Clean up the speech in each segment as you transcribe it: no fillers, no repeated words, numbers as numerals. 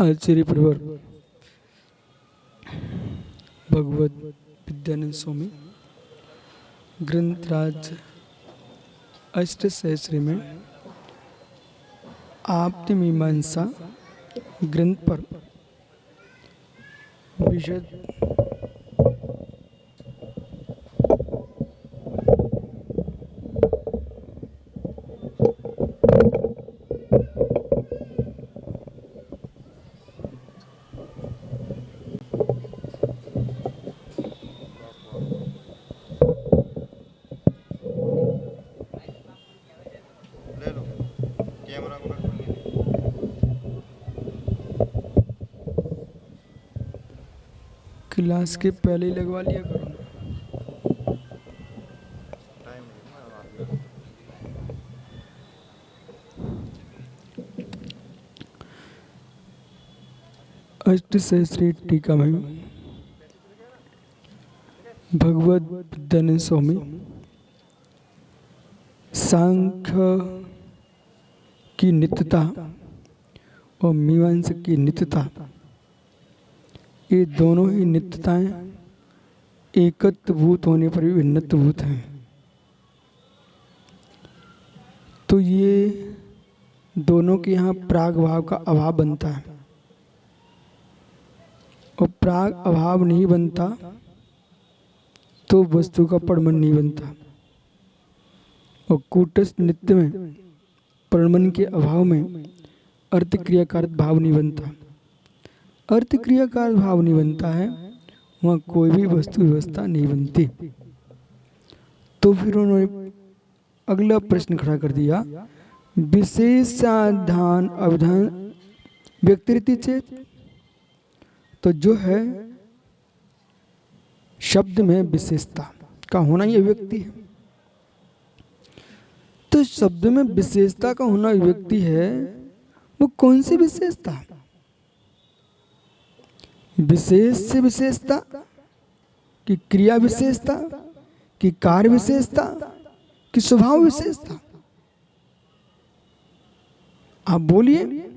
आचार्य प्रवर भगवत विद्यानंद स्वामी ग्रंथराज अष्टसहस्री में आपने मीमांसा ग्रंथ पर विशद क्लास के पहले ही लगवा लिया करो। अष्टसहस्री टीका में भगवत विद्यानंद स्वामी सांख्य की नित्यता और मीमांसा की नित्यता, ये दोनों ही नित्यताएं एकत्वभूत होने पर भी भिन्नत्वभूत हैं। तो ये दोनों के यहाँ प्राग भाव का अभाव बनता है, और प्राग अभाव नहीं बनता तो वस्तु का परमन नहीं बनता। और कूटस्थ नित्य में परमन के अभाव में अर्थ क्रियाकार भाव नहीं बनता। अर्थ क्रियाकार भाव नहीं बनता है, वहाँ कोई भी वस्तु व्यवस्था नहीं बनती। तो फिर उन्होंने अगला प्रश्न खड़ा कर दिया, विशेषाधान अवधान व्यक्तिरिति चेत। तो जो है शब्द में विशेषता का होना ये व्यक्ति है। तो शब्द में विशेषता का होना व्यक्ति है, वो कौन सी विशेषता? विशेष से विशेषता कि क्रिया विशेषता कि कार्य विशेषता कि स्वभाव विशेषता? आप बोलिए,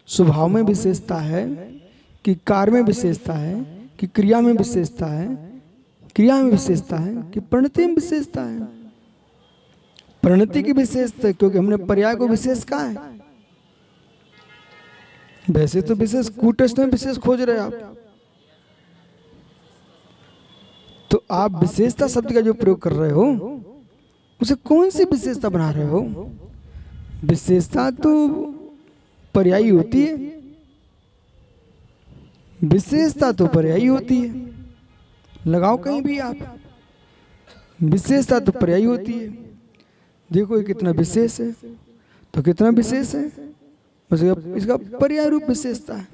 स्वभाव में विशेषता है कि कार्य में विशेषता है कि क्रिया में विशेषता है, क्रिया में विशेषता है कि परिणति में विशेषता है? परिणति की विशेषता, क्योंकि हमने पर्याय को विशेष कहा है। वैसे तो विशेष कूटस्थ में विशेष खोज रहे आप, तो आप विशेषता शब्द का जो प्रयोग कर रहे हो उसे कौन सी विशेषता बना रहे हो? विशेषता तो पर्यायी होती है, विशेषता तो पर्यायी होती है। लगाओ कहीं भी आप, विशेषता तो पर्यायी होती है। देखो ये कितना विशेष है, तो कितना विशेष है, इसका पर्याय रूप विशेषता है।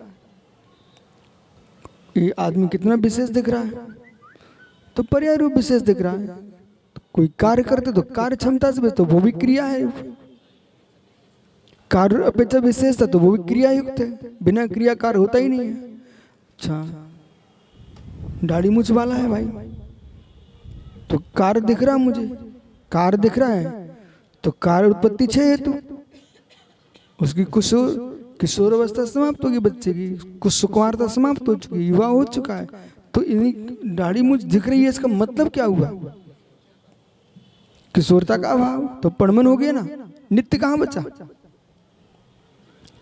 ये आदमी कितना विशेष दिख रहा है, तो पर्याय रूप विशेष दिख रहा है। तो कोई कार्य करते तो कार्य क्षमता से, तो वो भी क्रिया है। कार्य अपेक्षा विशेषता तो वो भी क्रिया युक्त है, बिना क्रिया कार्य होता ही नहीं है। अच्छा, दाढ़ी मूछ वाला है भाई, तो कार्य दिख रहा मुझे, कार्य दिख रहा है, तो कार्य उत्पत्ति 6 हेतु, उसकी किशोर अवस्था समाप्त होगी, बच्चे की कुशकुमारता समाप्त हो चुकी, युवा हो चुका है। तो इन्हीं दाढ़ी मुझ दिख रही है, इसका मतलब क्या हुआ? किशोरता का अभाव, तो परमन हो गया ना, नित्य कहाँ बचा?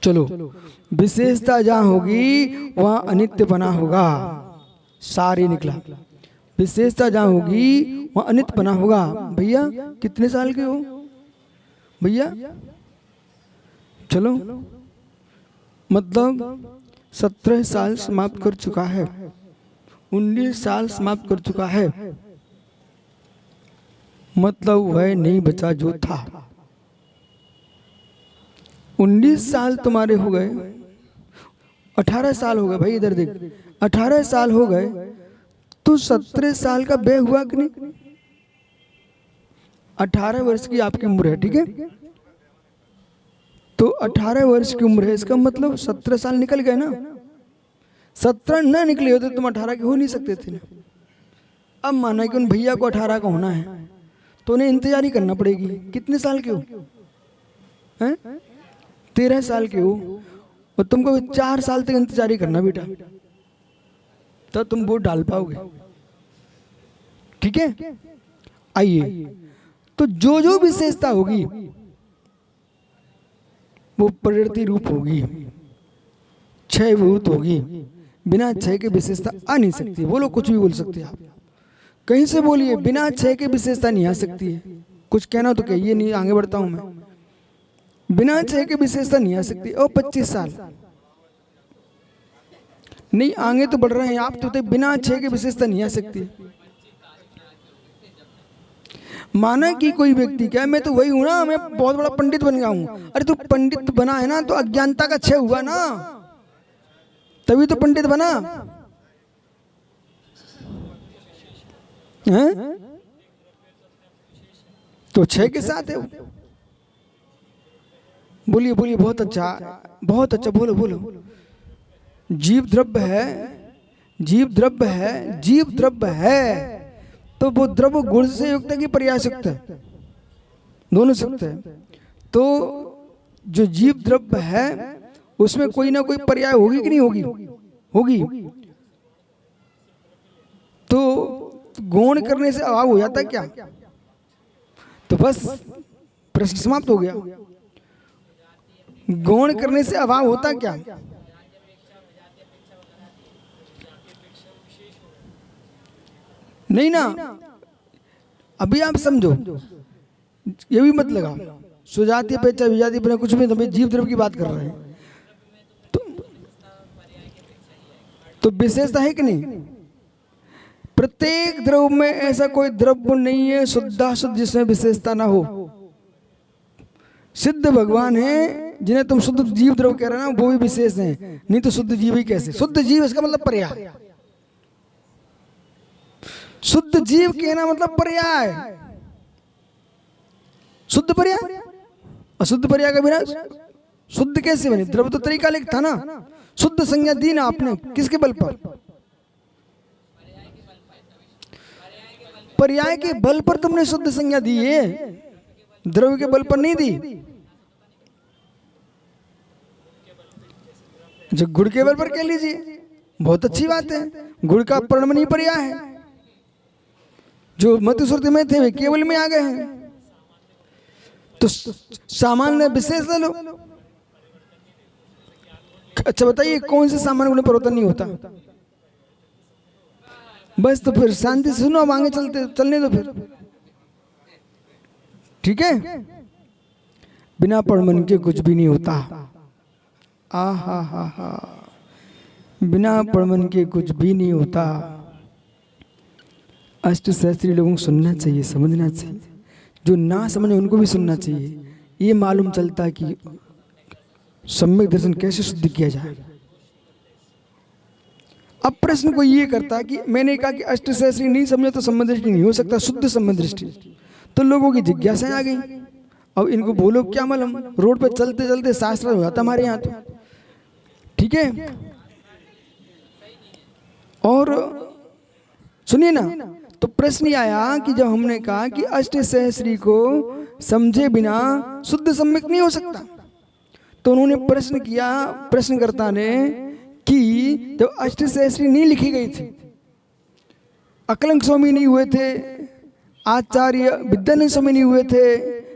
चलो, विशेषता जहां होगी वहां अनित्य बना होगा, सारी निकला। विशेषता जहां होगी वहां अनित्य बना होगा। भैया कितने साल के हो भैया? चलो, मतलब 17 साल समाप्त कर चुका है, 19 साल समाप्त कर चुका है, मतलब वह नहीं बचा जो था। 19 साल तुम्हारे हो गए, 18 साल हो गए भाई, इधर देख, 18 साल हो गए, तो 17 साल का व्यय हुआ कि नहीं? 18 वर्ष की आपकी उम्र है, ठीक है? तो 18 वर्ष की उम्र है, इसका मतलब 17 साल निकल गए ना। 17 ना निकले होते तो तुम 18 के हो नहीं सकते थे ना। अब माना कि उन भैया को 18 का होना है, तो उन्हें इंतजार ही करना पड़ेगी। कितने साल के हो? हैं? 13 साल के हो, और तुमको 4 साल तक इंतजार ही करना बेटा, तो तुम वोट डाल पाओगे। ठीक है, आइए, तो जो जो विशेषता होगी वो प्रकृति रूप होगी, क्षय भूत होगी। बिना क्षय के विशेषता आ नहीं सकती। बोलो, कुछ भी बोल सकते हैं आप, कहीं से बोलिए, बिना क्षय के विशेषता नहीं आ सकती है। कुछ कहना तो कहिए, नहीं आगे बढ़ता हूं मैं। बिना क्षय के विशेषता नहीं आ सकती। और 25 साल नहीं, आगे तो बढ़ रहे हैं आप, तो बिना क्षय के विशेषता नहीं आ सकती। माना कि कोई व्यक्ति क्या, मैं तो वही हूं ना, मैं बहुत बड़ा पंडित बन गया हूं। अरे तू पंडित बना है ना, तो अज्ञानता का क्षय हुआ ना, तभी तो पंडित बना है। तो क्षय के साथ है। बोलिए बोलिए, बहुत अच्छा बहुत अच्छा, बोलो बोलो। जीव द्रव्य है, जीव द्रव्य है, जीव द्रव्य है, तो वो द्रव्य गुण से युक्त है कि पर्याय से युक्त है? दोनों से युक्त है। तो जो जीव द्रव्य है उसमें कोई ना कोई पर्याय होगी कि नहीं होगी? होगी। तो गौण करने से अभाव हो जाता है क्या? तो बस प्रश्न समाप्त हो गया। गौण करने से अभाव होता क्या? नहीं ना, अभी आप समझो, ये भी मत लगाओ सुजातीय अपेक्षा विजातीय पर कुछ भी, तो जीव द्रव्य की बात कर रहे हैं। तो विशेषता है कि नहीं? प्रत्येक द्रव्य में ऐसा कोई द्रव्य नहीं है शुद्धाशुद्ध जिसमें विशेषता ना हो। सिद्ध भगवान है जिन्हें तुम शुद्ध जीव द्रव्य कह रहे हो ना, वो भी विशेष हैं, नहीं तो शुद्ध जीव ही कैसे? शुद्ध जीव इसका मतलब पर्याय। शुद्ध जीव कहना मतलब पर्याय, शुद्ध पर्याय। अशुद्ध पर्याय का बिना शुद्ध कैसे बने? द्रव्य तो तरीकालिक था ना। शुद्ध संज्ञा दी ना आपने, किसके बल पर? पर्याय के बल पर तुमने शुद्ध संज्ञा दी है, द्रव्य के बल पर नहीं दी। जो गुड़ के बल पर कह लीजिए, बहुत अच्छी बात है, गुड़ का पर्णमनीय पर्याय है। जो मति श्रुति में थे वे केवल में आ गए हैं, तो सामान्य विशेष ले लो। अच्छा बताइए, कौन से सामान्य गुण परिवर्तन नहीं होता? बस तो फिर शांति से सुनो, अब आगे चलने दो फिर। ठीक है, बिना पर्णमन के कुछ भी नहीं होता। आ हा हा हा, बिना पर्णमन के कुछ भी नहीं होता। अष्टशास्त्री लोगों को सुनना चाहिए, समझना चाहिए। जो ना समझे उनको भी सुनना चाहिए। ये मालूम चलता है कि सम्यक दर्शन कैसे शुद्ध किया जाए। अब प्रश्न को ये करता है कि मैंने कहा कि अष्टशास्त्री नहीं समझे तो सम्यक दृष्टि नहीं हो सकता, शुद्ध सम्यक दृष्टि। तो लोगों की जिज्ञासाएं आ गई। अब इनको बोलो क्या मालूम, रोड पे चलते चलते शास्त्र हो जाता हमारे यहाँ तो। ठीक है, और सुनिए ना, तो प्रश्न ये आया कि जब हमने कहा कि अष्टशास्त्री को समझे बिना शुद्ध सम्यक नहीं हो सकता, तो उन्होंने प्रश्न किया, प्रश्नकर्ता ने, कि जब अष्टशास्त्री नहीं लिखी गई थी, अकलंक स्वामी नहीं हुए थे, आचार्य विद्यानंद स्वामी नहीं हुए थे,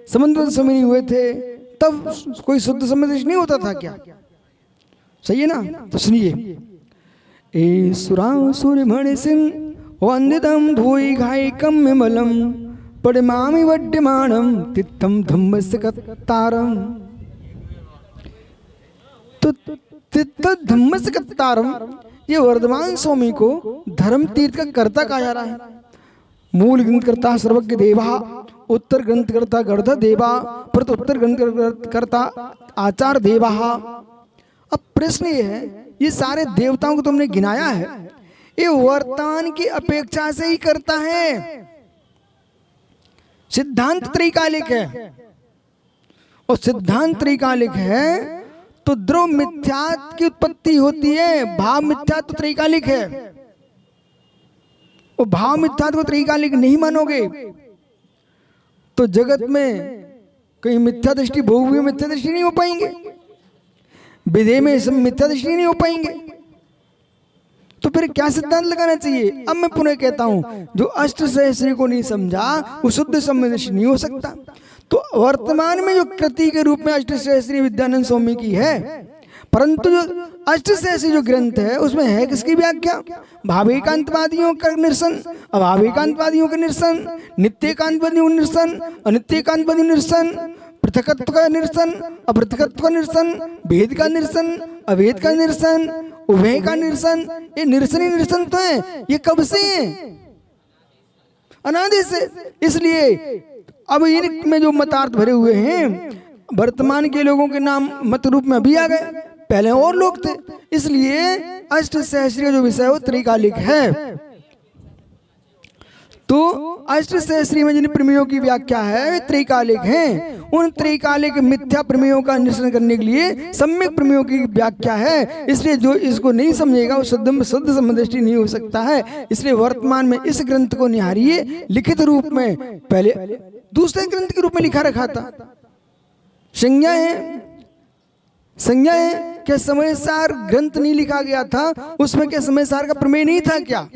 समन्वय स्वामी नहीं हुए थे, तब कोई शुद्ध सम्यक दृष्टि नहीं होता था क्या? सही है ना? तो सुनिए, ए सुरासुर मणि सिंह वंदितम धोई घाई कम मलम पड़मामि वड्यमाणम तित्तम धम्मस्य कत्तारम। तो तित्त धम्मस्य कत्तारम, ये वर्धमान स्वामी को धर्म तीर्थ का कर्ता कहा जा रहा है। मूल ग्रंथ कर्ता सर्वज्ञ देवा, उत्तर ग्रंथ कर्ता गर्ध देवा, प्रत उत्तर ग्रंथ कर्ता आचार देवा। अब प्रश्न ये है, ये सारे देवताओं को तुमने गिनाया है, ये वर्तमान की अपेक्षा से ही करता है। सिद्धांत त्रैकालिक है, और सिद्धांत त्रैकालिक है तो द्रव्य मिथ्यात्व की उत्पत्ति होती है, भाव मिथ्यात्व त्रैकालिक है। और भाव मिथ्यात्व को त्रैकालिक नहीं मानोगे तो जगत में कहीं मिथ्या दृष्टि, भोग मिथ्या दृष्टि नहीं हो पाएंगे। विधेय में सब मिथ्या दृष्टि नहीं हो पाएंगे, तो फिर क्या सिद्धांत लगाना चाहिए? अब मैं पुनः कहता हूं, जो अष्ट सहस्री को नहीं समझा वो शुद्ध सम्यदृष्टि नहीं हो सकता। तो वर्तमान में जो कृति के रूप में अष्ट सहस्री विद्यानंद स्वामी की है, परंतु जो अष्ट सहस्री जो ग्रंथ है उसमें है किसकी व्याख्या? भावेकांतवादियों का निरसन, अभावेकांतवादियों का निरसन, नित्येकांतवादियों का निरसन, अनित्येकांतवादी निरसन, पृथकत्व का निरसन, अपृथकत्व का निरसन, भेद का निरसन, अभेद का निरसन, उभय का निरसन। ये निरसन ही निरसन तो है। ये कब से है? अनादि से। इसलिए अब इनमें जो मतार्थ भरे हुए हैं वर्तमान के लोगों के नाम मत रूप में अभी आ गए, पहले और लोग थे। इसलिए अष्ट सहस्रीय जो विषय वो त्रिकालिक है। तो अष्ट सहस्री में जिन प्रमेयों की व्याख्या है वे त्रिकालिक हैं। उन त्रिकालिक मिथ्या प्रमेयों का निरसन करने के लिए सम्यक प्रमेयों की व्याख्या है। इसलिए जो इसको नहीं समझेगा वो शुद्ध सम्यदृष्टि नहीं हो सकता है। इसलिए वर्तमान में इस ग्रंथ को निहारिए, लिखित रूप में पहले दूसरे ग्रंथ के रूप में लिखा रखा था। संज्ञा है क्या समय सार ग्रंथ नहीं लिखा गया था? उसमें क्या समय सार का प्रमेय नहीं था क्या?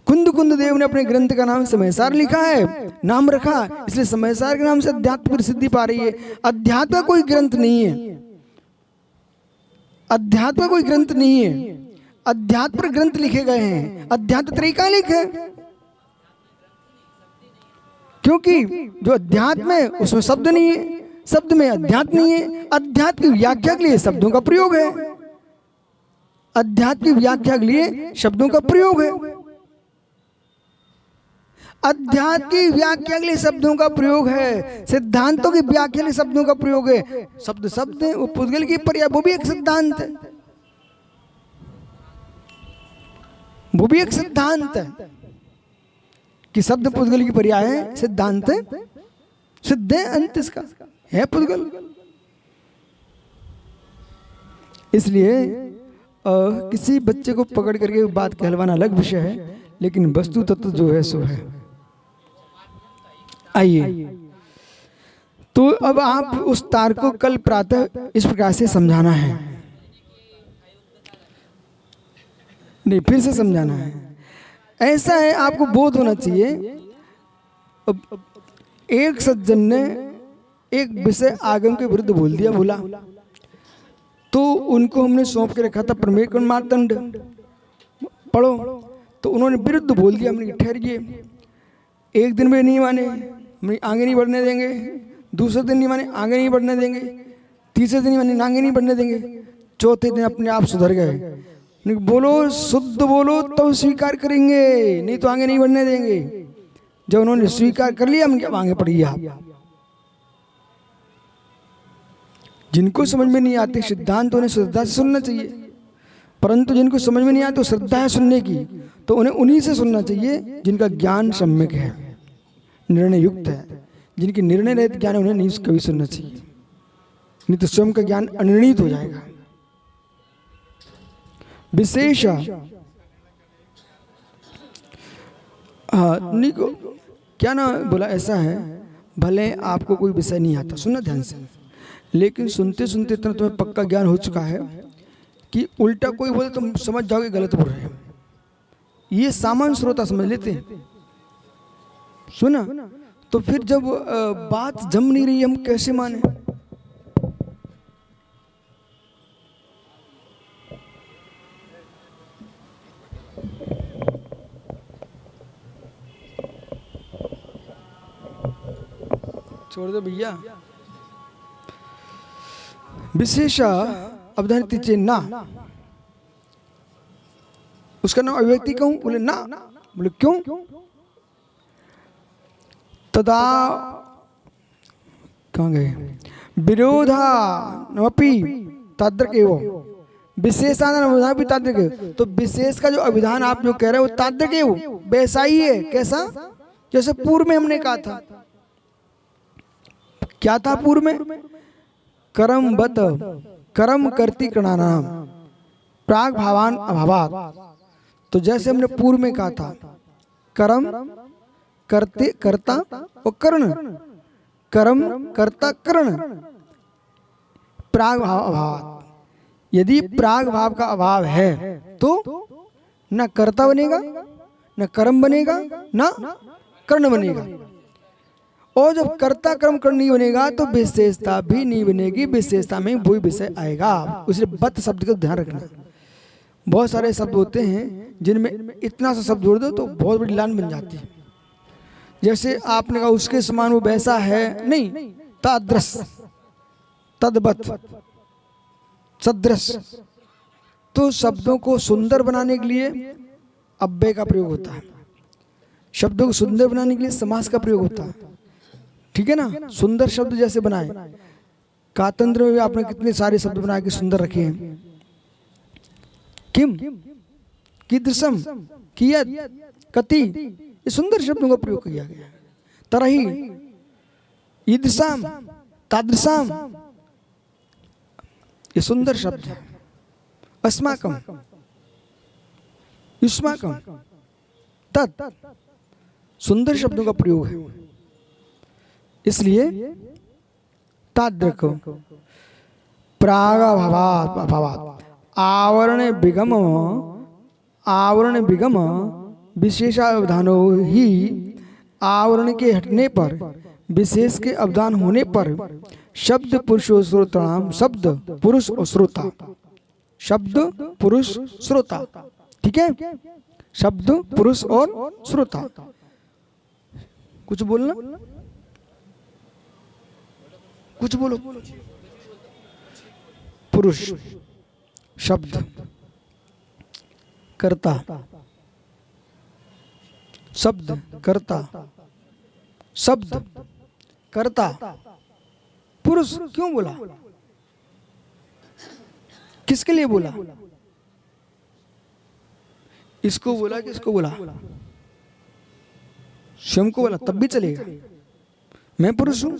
कुंद देव ने अपने ग्रंथ का नाम समयसार लिखा है, नाम रखा, इसलिए समयसार के नाम से अध्यात्म प्रसिद्धि पा रही है। अध्यात्म कोई ग्रंथ नहीं है, अध्यात्म कोई ग्रंथ नहीं है। अध्यात्म पर ग्रंथ लिखे गए हैं, अध्यात्म त्रैकालिक है। क्योंकि जो अध्यात्म है उसमें शब्द नहीं है, शब्द में अध्यात्म नहीं है। अध्यात्म की व्याख्या के लिए शब्दों का प्रयोग है, अध्यात्म की व्याख्या के लिए शब्दों का प्रयोग है। अध्यात्म की व्याख्या के लिए शब्दों का प्रयोग है, सिद्धांतों की व्याख्या के लिए शब्दों का प्रयोग है। शब्द है, वो पुद्गल की पर्याय, वो भी एक सिद्धांत है, वो भी एक सिद्धांत है कि शब्द पुद्गल की पर्याय है, सिद्धांत है, सिद्ध है, अंत इसका है पुद्गल। इसलिए किसी बच्चे को पकड़ करके बात कहलवाना अलग विषय है, लेकिन वस्तु तत्व जो है सो है। आइए, तो अब आप उस तार को कल प्रातः इस प्रकार से समझाना है, नहीं फिर से समझाना है। ऐसा है, आपको बोध होना चाहिए। अब एक सज्जन ने एक विषय आगम के विरुद्ध बोल दिया, बोला, तो उनको हमने सौंप के रखा था प्रमेय का मार्तंड पढ़ो, तो उन्होंने विरुद्ध बोल दिया। हमने ठहरिए, एक दिन में नहीं माने, हम आगे नहीं बढ़ने देंगे, दूसरे दिन नहीं माने, आगे नहीं बढ़ने देंगे, तीसरे दिन नहीं माने, आगे नहीं बढ़ने देंगे, चौथे दिन अपने आप सुधर गए। बोलो शुद्ध बोलो तो स्वीकार करेंगे, नहीं तो आगे नहीं बढ़ने देंगे। जब उन्होंने स्वीकार कर लिया, हम क्या आगे पढ़िए। आप जिनको समझ में नहीं आते सिद्धांत, उन्हें श्रद्धा से सुनना चाहिए, परंतु जिनको समझ में नहीं आते श्रद्धा है सुनने की, तो उन्हें उन्हीं से सुनना चाहिए जिनका ज्ञान सम्यक है, निर्णय युक्त है। जिनकी निर्णय रहित ज्ञान है उन्हें नहीं कभी सुनना चाहिए, नहीं तो स्वयं का ज्ञान अनिर्णित हो जाएगा। विशेष क्या ना बोला, ऐसा है, भले आपको कोई विषय नहीं आता, सुनना ध्यान से, लेकिन सुनते सुनते इतना तुम्हें पक्का ज्ञान हो चुका है कि उल्टा कोई बोले तुम समझ जाओगे गलत बोल रहे हो। ये सामान्य श्रोता समझ लेते हैं, सुना, तो फिर जब बात जम नहीं रही हम कैसे माने। छोड़ दो भैया। विशेष अवधानित चेन्ना, उसका नाम अभिव्यक्ति कहूं, बोले ना, बोले क्यों? तदा कहाँ गए, विरोधा नमपि तादृक एवं विशेषान भी तादृक। तो विशेष का जो अभिधान आप जो कह रहे हो तादृक एवं वैसा ही है। कैसा? जैसे पूर्व में हमने कहा था, क्या था पूर्व में? कर्मवत कर्म करती करणानाम प्राग भावान अभावात। तो जैसे हमने पूर्व में कहा था, कर्म करते कर्ता और कर्ण, कर्म कर्ता कर्ण, प्राग भाव अभाव। यदि प्राग भाव का अभाव है तो न कर्ता बनेगा, न कर्म बनेगा, न कर्ण बनेगा। और जब कर्ता कर्म कर्ण नहीं बनेगा तो विशेषता भी नहीं बनेगी, विशेषता में वही विषय आएगा। इसलिए बत शब्द का ध्यान रखना। बहुत सारे शब्द होते हैं जिनमें इतना सा शब्द जोड़ दो तो बहुत बड़ी लाइन बन जाती है। जैसे आपने कहा उसके समान वो वैसा है, नहीं, तादृश, तद्वत, सदृश। तो शब्दों को सुंदर बनाने के लिए अव्यय का प्रयोग होता है, शब्दों को सुंदर बनाने के लिए समास का प्रयोग होता है। ठीक है ना। सुंदर शब्द जैसे बनाए, कातंत्र में भी आपने कितने सारे शब्द बना के सुंदर रखे हैं। किम, कीदृशम, कियत, कति, ये सुंदर शब्दों का प्रयोग किया गया। तरही, ईदृशाम, तादृशाम, ये सुंदर शब्द है। अस्माकम, युष्माकम, तत्, सुंदर शब्दों का प्रयोग है। इसलिए तादृक प्रागभावात् आवरण विगम, आवरण विगम विशेषावधानो ही आवरण के हटने पर विशेष के अवधान होने पर शब्द पुरुष और श्रोताम, शब्द पुरुष और श्रोता, शब्द पुरुष श्रोता। ठीक है, शब्द पुरुष और श्रोता। कुछ बोलना, कुछ बोलो। पुरुष शब्द, कर्ता शब्द, कर्ता शब्द, कर्ता। पुरुष क्यों बोला, किसके लिए बोला, इसको बोला कि इसको बोला, स्वयं को बोला तब भी चलेगा। मैं पुरुष हूं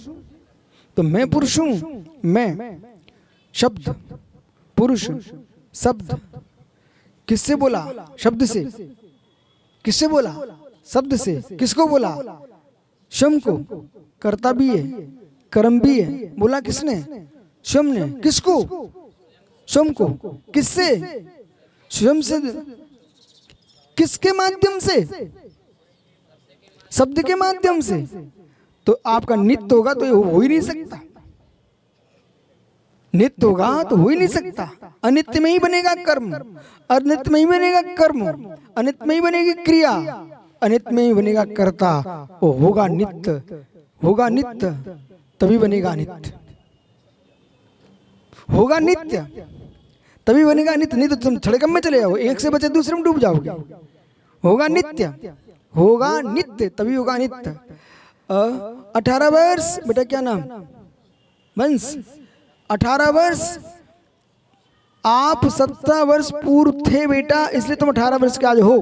तो मैं पुरुष हूं, मैं शब्द पुरुष शब्द। किससे बोला, शब्द से। किससे बोला, शब्द से। किसको बोला, स्वयं को। कर्ता भी है, कर्म भी है। बोला किसने, स्वयं ने। किसको, स्वयं को। किससे, स्वयं से। किसके माध्यम से, शब्द के माध्यम से। तो आपका नित्य होगा तो ये हो ही नहीं सकता, नित्य होगा तो हो ही नहीं सकता। अनित्य में ही बनेगा कर्म, अनित्य में ही बनेगा कर्म, अनित्य में ही बनेगी क्रिया, अनित्य में ही बनेगा कर्ता। वो होगा नित्य, होगा नित्य तभी बनेगा नित्य, होगा नित्य तभी बनेगा नित्य। नहीं तो तुम छड़कम में चले जाओ, एक से बचे दूसरे में डूब जाओगे। होगा नित्य, होगा नित्य तभी होगा नित्य। 18 वर्ष, बेटा क्या नाम, वंश। 18 वर्ष, आप 17 वर्ष पूर्व थे बेटा, इसलिए तुम 18 वर्ष के आज हो।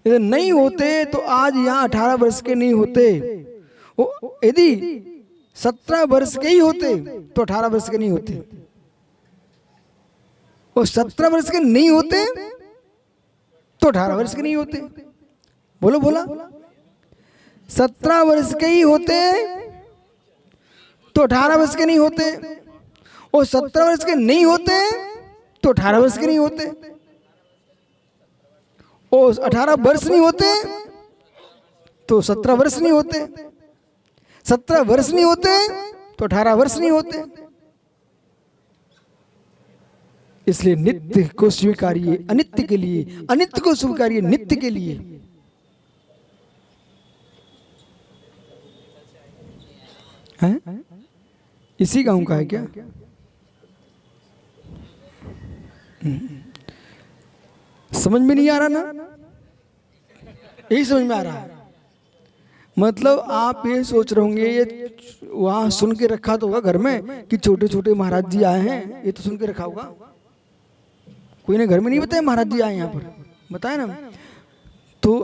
यदि नहीं होते तो आज यहाँ 18 वर्ष के नहीं होते। यदि 17 वर्ष के ही होते तो 18 वर्ष के नहीं होते। वो 17 वर्ष के नहीं होते तो 18 वर्ष के नहीं होते। बोलो बोला, 17 वर्ष के ही होते तो 18 वर्ष के नहीं होते, और 17 वर्ष के नहीं होते तो 18 वर्ष के नहीं होते, और 18 वर्ष नहीं होते तो 17 वर्ष नहीं होते, 17 वर्ष नहीं होते तो 18 वर्ष नहीं होते। इसलिए नित्य को स्वीकारिए अनित्य के लिए, अनित्य को स्वीकारिए नित्य के लिए। हैं? इसी गांव का है क्या? समझ में नहीं आ रहा ना? यही समझ में आ रहा है। मतलब आप ये सोच रहे होंगे, ये वहां सुन के रखा तो होगा घर में कि छोटे छोटे महाराज जी आए हैं, ये तो सुन के रखा होगा। कोई ने घर में नहीं बताया महाराज जी आए यहाँ पर, बताया ना? तो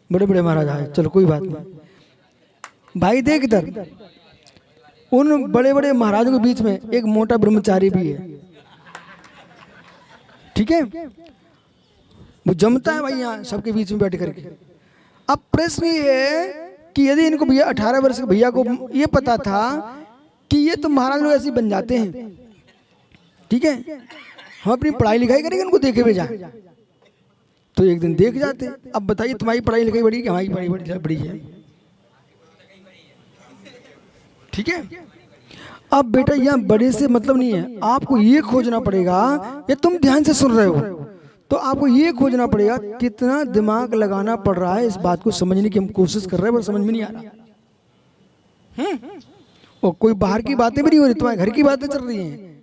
बड़े बड़े महाराज आए, चलो कोई बात नहीं। भाई देख इधर, उन बड़े बड़े महाराजों के बीच में एक मोटा ब्रह्मचारी भी है, ठीक है? वो जमता है भाई यहाँ सबके बीच में बैठ करके। अब प्रश्न ये है कि यदि इनको भैया 18 वर्ष के भैया को ये पता था कि ये तो महाराज लोग ऐसे ही बन जाते हैं, ठीक है, हम अपनी पढ़ाई लिखाई करेंगे उनको देखे हुए जाए, तो एक दिन देख जाते। अब बताइए तुम्हारी पढ़ाई लिखाई बड़ी कि हमारी पढ़ाई बड़ी है, ठीक है। अब बेटा यहाँ बड़े से मतलब नहीं है, आपको ये खोजना पड़ेगा, ये तुम ध्यान से सुन रहे हो तो आपको ये खोजना पड़ेगा कितना दिमाग लगाना पड़ रहा है इस बात को समझने की हम कोशिश कर रहे हैं, पर समझ में नहीं आ रहा। और कोई बाहर की बातें भी नहीं हो रही, तुम्हारे घर की बातें चल रही हैं,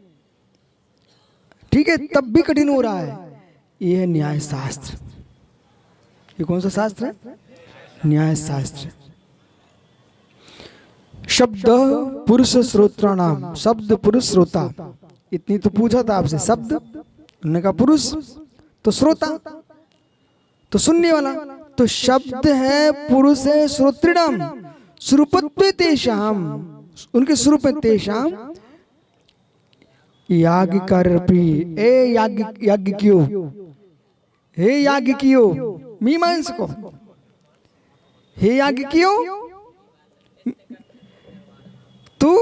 ठीक है, तब भी कठिन हो रहा है। ये है न्याय शास्त्र। ये कौन सा शास्त्र है? न्याय शास्त्र। शब्द पुरुष श्रोत्राणाम, शब्द पुरुष श्रोता, इतनी तो पूछा था आपसे। शब्द उन्होंने कहा पुरुष, तो श्रोता तो सुनने वाला, तो शब्द है पुरुष है श्रोत्रिणाम स्वरूपत्वे तेषाम, उनके स्वरूप में तेषाम याज्ञिकारपि, ए याज्ञिकियो, हे याज्ञिकियो, मीमांस को, हे याज्ञिकियो, तू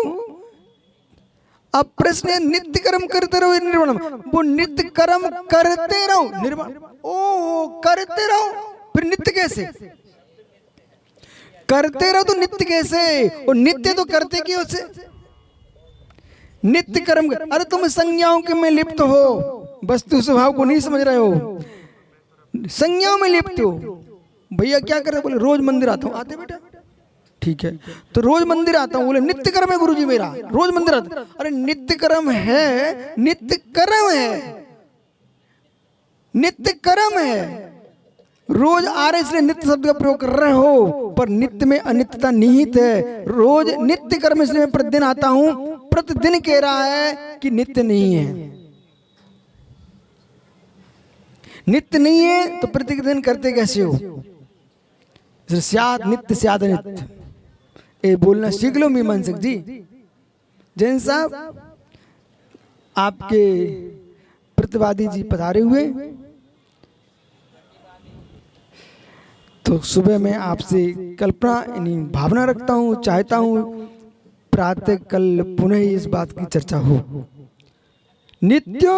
अब प्रश्न है नित्य कर्म करते रहो निर्वाणम, वो नित्य कर्म करते रहो निर्वाण, ओ करते रहो, फिर नित्य कैसे? करते रहो तो नित्य कैसे? और नित्य तो करते क्यों से? नित्य कर्म, अरे तुम संज्ञाओं के में लिप्त हो, वस्तु स्वभाव को नहीं समझ रहे हो, संज्ञाओं में लिप्त हो। भैया क्या कर रहे? बोले रोज मंदिर आता हूँ। आते बेटा? ठीक है, तो रोज मंदिर आता हूँ। बोले नित्य कर्म है गुरुजी मेरा, रोज मंदिर आता। अरे नित्य कर्म है, नित्य कर्म है, नित्य कर्म है, रोज आ रहे इसलिए नित्य शब्द का प्रयोग कर रहे हो, पर नित्य में अनित्यता निहित है। रोज नित्य कर्म इसलिए मैं प्रतिदिन आता हूं, प्रतिदिन कह रहा है कि नित्य नहीं है। नित्य नहीं है तो प्रतिदिन करते कैसे हो? स्याद नित्य स्याद नित्य, ये बोलना सीख लो मीमांसक जी। जैन साहब आपके प्रतिवादी जी पधारे हुए, तो सुबह मैं आपसे कल्पना यानी भावना रखता हूँ, चाहता हूँ प्रातः कल पुनः इस बात की चर्चा हो। नित्य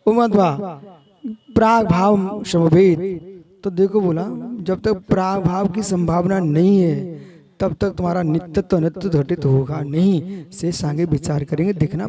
उमध्वा प्राग भाव समवेत, तो देखो बोला जब तक प्राग भाव की संभावना नहीं है तब तक तुम्हारा नित्य तो अनित्य घटित होगा नहीं। से आगे विचार करेंगे, देखना।